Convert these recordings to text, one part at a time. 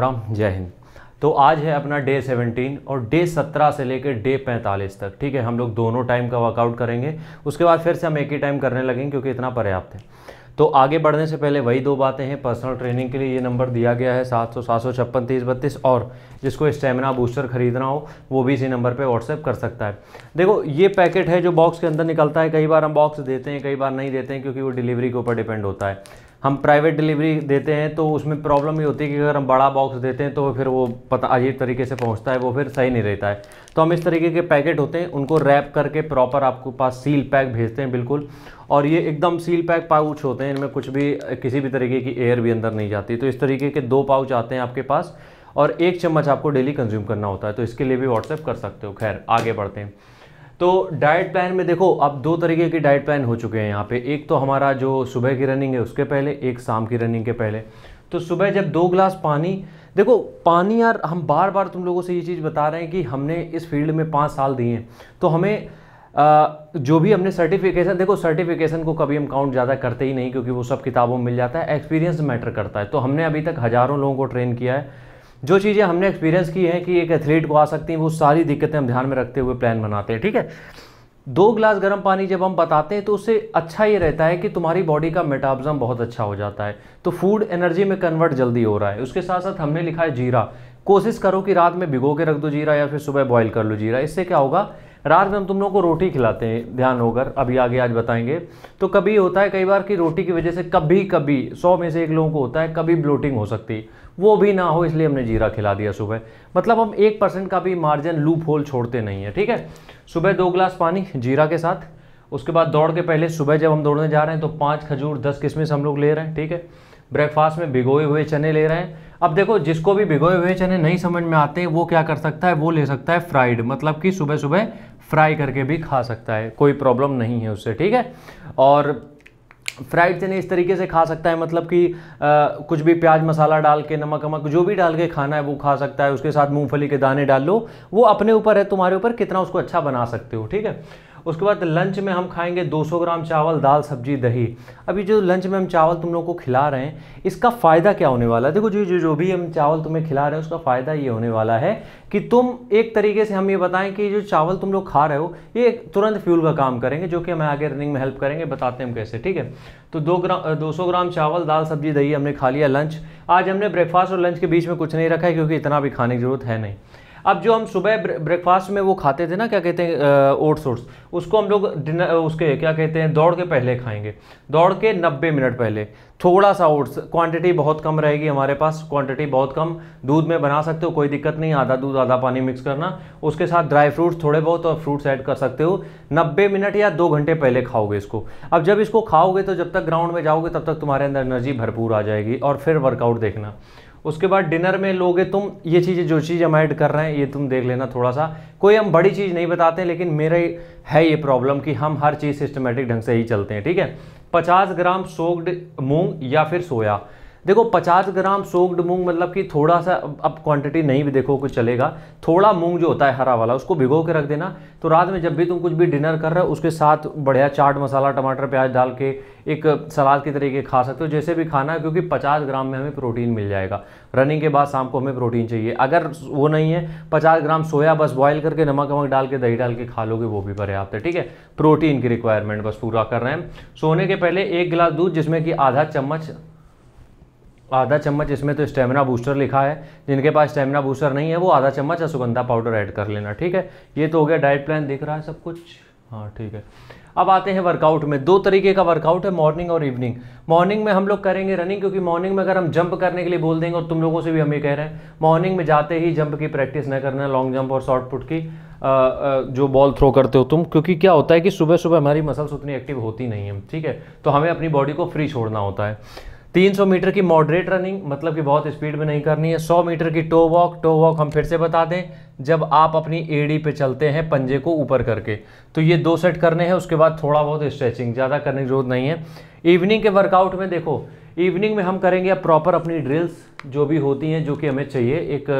राम जय हिंद। तो आज है अपना डे 17 और डे 17 से लेकर डे 45 तक, ठीक है। हम लोग दोनों टाइम का वर्कआउट करेंगे, उसके बाद फिर से हम एक ही टाइम करने लगेंगे क्योंकि इतना पर्याप्त है। तो आगे बढ़ने से पहले वही दो बातें हैं। पर्सनल ट्रेनिंग के लिए ये नंबर दिया गया है 700-756-3032, और जिसको स्टेमिना बूस्टर खरीदना हो वो भी इसी नंबर पे व्हाट्सएप कर सकता है। देखो ये पैकेट है जो बॉक्स के अंदर निकलता है। कई बार हम बॉक्स देते हैं, कई बार नहीं देते हैं, क्योंकि वो डिलीवरी के ऊपर डिपेंड होता है। हम प्राइवेट डिलीवरी देते हैं तो उसमें प्रॉब्लम ये होती है कि अगर हम बड़ा बॉक्स देते हैं तो फिर वो पता अजीब तरीके से पहुंचता है, वो फिर सही नहीं रहता है। तो हम इस तरीके के पैकेट होते हैं, उनको रैप करके प्रॉपर आपको पास सील पैक भेजते हैं बिल्कुल। और ये एकदम सील पैक पाउच होते हैं, इनमें कुछ भी किसी भी तरीके की एयर भी अंदर नहीं जाती। तो इस तरीके के 2 पाउच आते हैं आपके पास, और 1 चम्मच आपको डेली कंज्यूम करना होता है। तो इसके लिए भी व्हाट्सएप कर सकते हो। खैर आगे बढ़ते हैं। तो डाइट प्लान में देखो, अब 2 तरीके की डाइट प्लान हो चुके हैं यहाँ पे। एक तो हमारा जो सुबह की रनिंग है उसके पहले, एक शाम की रनिंग के पहले। तो सुबह जब 2 गिलास पानी, देखो पानी यार, हम बार बार तुम लोगों से ये चीज़ बता रहे हैं कि हमने इस फील्ड में 5 साल दिए हैं, तो हमें जो भी हमने सर्टिफिकेशन, देखो सर्टिफिकेशन को कभी हम काउंट ज़्यादा करते ही नहीं, क्योंकि वो सब किताबों में मिल जाता है। एक्सपीरियंस मैटर करता है। तो हमने अभी तक हज़ारों लोगों को ट्रेन किया है। जो चीज़ें हमने एक्सपीरियंस की हैं कि एक एथलीट को आ सकती हैं, वो सारी दिक्कतें हम ध्यान में रखते हुए प्लान बनाते हैं, ठीक है। 2 गिलास गर्म पानी जब हम बताते हैं तो उससे अच्छा ये रहता है कि तुम्हारी बॉडी का मेटाबॉलिज्म बहुत अच्छा हो जाता है, तो फूड एनर्जी में कन्वर्ट जल्दी हो रहा है। उसके साथ साथ हमने लिखा है जीरा। कोशिश करो कि रात में भिगो के रख दो जीरा, या फिर सुबह बॉईल कर लो जीरा। इससे क्या होगा, रात में हम तुम लोगों को रोटी खिलाते हैं, ध्यान होकर, अभी आगे आज बताएंगे। तो कभी होता है कई बार कि रोटी की वजह से कभी कभी 100 में से 1 लोगों को होता है, कभी ब्लोटिंग हो सकती, वो भी ना हो, इसलिए हमने जीरा खिला दिया सुबह। मतलब हम 1% का भी मार्जिन, लूप होल छोड़ते नहीं है, ठीक है। सुबह 2 गिलास पानी जीरा के साथ। उसके बाद दौड़ के पहले, सुबह जब हम दौड़ने जा रहे हैं तो 5 खजूर 10 किशमिश हम लोग ले रहे हैं, ठीक है। ब्रेकफास्ट में भिगोए हुए चने ले रहे हैं। अब देखो जिसको भी भिगोए हुए चने नहीं समझ में आते हैं वो क्या कर सकता है, वो ले सकता है फ्राइड, मतलब कि सुबह सुबह फ्राई करके भी खा सकता है, कोई प्रॉब्लम नहीं है उससे, ठीक है। और फ्राइड चने इस तरीके से खा सकता है, मतलब कि कुछ भी प्याज मसाला डाल के, नमक वमक जो भी डाल के खाना है वो खा सकता है। उसके साथ मूंगफली के दाने डाल लो, वो अपने ऊपर है, तुम्हारे ऊपर कितना उसको अच्छा बना सकते हो, ठीक है। उसके बाद लंच में हम खाएंगे 200 ग्राम चावल, दाल, सब्जी, दही। अभी जो लंच में हम चावल तुम लोगों को खिला रहे हैं, इसका फ़ायदा क्या होने वाला है, देखो जो भी हम चावल तुम्हें खिला रहे हैं उसका फ़ायदा ये होने वाला है कि तुम एक तरीके से, हम ये बताएं कि जो चावल तुम लोग खा रहे हो ये तुरंत फ्यूल का काम करेंगे, जो कि हमें आगे रनिंग में हेल्प करेंगे, बताते हैं हम कैसे, ठीक है। तो 200 ग्राम चावल, दाल, सब्जी, दही हमने खा लिया लंच। आज हमने ब्रेकफास्ट और लंच के बीच में कुछ नहीं रखा है, क्योंकि इतना भी खाने की जरूरत है नहीं। अब जो हम सुबह ब्रेकफास्ट में वो खाते थे ना, क्या कहते हैं, ओट्स, उसको हम लोग डिनर, उसके क्या कहते हैं, दौड़ के पहले खाएंगे। दौड़ के 90 मिनट पहले थोड़ा सा ओट्स, क्वांटिटी बहुत कम रहेगी हमारे पास, क्वांटिटी बहुत कम। दूध में बना सकते हो, कोई दिक्कत नहीं, आधा दूध आधा पानी मिक्स करना। उसके साथ ड्राई फ्रूट्स थोड़े बहुत और फ्रूट्स ऐड कर सकते हो। 90 मिनट या 2 घंटे पहले खाओगे इसको। अब जब इसको खाओगे तो जब तक ग्राउंड में जाओगे तब तक तुम्हारे अंदर एनर्जी भरपूर आ जाएगी, और फिर वर्कआउट देखना। उसके बाद डिनर में लोगे तुम ये चीज़ें, जो चीज़ हम ऐड कर रहे हैं ये तुम देख लेना थोड़ा सा। कोई हम बड़ी चीज़ नहीं बताते, लेकिन मेरे है ये प्रॉब्लम कि हम हर चीज़ सिस्टमेटिक ढंग से ही चलते हैं, ठीक है। 50 ग्राम सोक्ड मूंग या फिर सोया। देखो 50 ग्राम सोक्ड मूंग मतलब कि थोड़ा सा, अब क्वांटिटी नहीं भी देखो कुछ चलेगा, थोड़ा मूंग जो होता है हरा वाला, उसको भिगो के रख देना। तो रात में जब भी तुम कुछ भी डिनर कर रहे हो उसके साथ बढ़िया चाट मसाला, टमाटर, प्याज डाल के एक सलाद की तरीके खा सकते हो, जैसे भी खाना है, क्योंकि 50 ग्राम में हमें प्रोटीन मिल जाएगा। रनिंग के बाद शाम को हमें प्रोटीन चाहिए। अगर वो नहीं है, 50 ग्राम सोया बस बॉयल करके नमक वमक डाल के, दही डाल के खा लोगे, वो भी पर्याप्त है, ठीक है। प्रोटीन की रिक्वायरमेंट बस पूरा कर रहे हैं। सोने के पहले 1 गिलास दूध, जिसमें कि आधा चम्मच इसमें तो स्टेमिना बूस्टर लिखा है, जिनके पास स्टेमिना बूस्टर नहीं है वो आधा चम्मच अश्वगंधा पाउडर ऐड कर लेना, ठीक है। ये तो हो गया डाइट प्लान, दिख रहा है सब कुछ, हाँ ठीक है। अब आते हैं वर्कआउट में। 2 तरीके का वर्कआउट है, मॉर्निंग और इवनिंग। मॉर्निंग में हम लोग करेंगे रनिंग, क्योंकि मॉर्निंग में अगर हम जंप करने के लिए बोल देंगे, और तुम लोगों से भी हम ये कह रहे हैं, मॉर्निंग में जाते ही जंप की प्रैक्टिस न करना, लॉन्ग जंप और शॉर्ट पुट की, जो बॉल थ्रो करते हो तुम, क्योंकि क्या होता है कि सुबह सुबह हमारी मसल्स उतनी एक्टिव होती नहीं है, ठीक है। तो हमें अपनी बॉडी को फ्री छोड़ना होता है। 300 मीटर की मॉडरेट रनिंग, मतलब कि बहुत स्पीड में नहीं करनी है। 100 मीटर की टो वॉक हम फिर से बता दें, जब आप अपनी एड़ी पे चलते हैं पंजे को ऊपर करके, तो ये 2 सेट करने हैं। उसके बाद थोड़ा बहुत स्ट्रेचिंग, ज़्यादा करने की जरूरत नहीं है। इवनिंग के वर्कआउट में देखो, इवनिंग में हम करेंगे अब प्रॉपर अपनी ड्रिल्स जो भी होती हैं, जो कि हमें चाहिए एक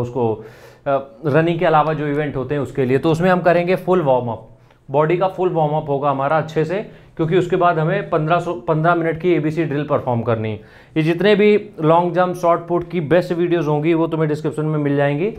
उसको रनिंग के अलावा जो इवेंट होते हैं उसके लिए। तो उसमें हम करेंगे फुल वार्म अप, बॉडी का फुल वार्म अप होगा हमारा अच्छे से, क्योंकि उसके बाद हमें 15 मिनट की ABC ड्रिल परफॉर्म करनी है। ये जितने भी लॉन्ग जंप, शॉर्ट पुट की बेस्ट वीडियोज़ होंगी वो तुम्हें डिस्क्रिप्शन में मिल जाएंगी।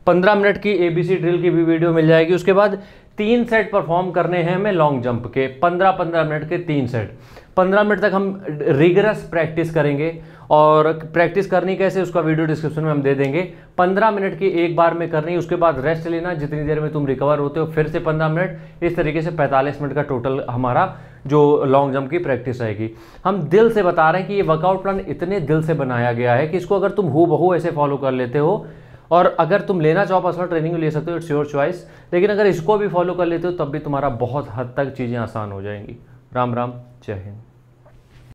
15 मिनट की ABC ड्रिल की भी वीडियो मिल जाएगी। उसके बाद 3 सेट परफॉर्म करने हैं हमें लॉन्ग जंप के, 15-15 मिनट के 3 सेट। 15 मिनट तक हम रिगरस प्रैक्टिस करेंगे, और प्रैक्टिस करनी कैसे उसका वीडियो डिस्क्रिप्शन में हम दे देंगे। 15 मिनट की एक बार में करनी, उसके बाद रेस्ट लेना, जितनी देर में तुम रिकवर होते हो फिर से 15 मिनट, इस तरीके से 45 मिनट का टोटल हमारा जो लॉन्ग जंप की प्रैक्टिस रहेगी। हम दिल से बता रहे हैं कि ये वर्कआउट प्लान इतने दिल से बनाया गया है कि इसको अगर तुम हूबहू ऐसे फॉलो कर लेते हो, और अगर तुम लेना चाहो पर्सनल ट्रेनिंग ले सकते हो, इट्स योर चॉइस, लेकिन अगर इसको भी फॉलो कर लेते हो तब भी तुम्हारा बहुत हद तक चीज़ें आसान हो जाएंगी। राम राम, जय हिंद।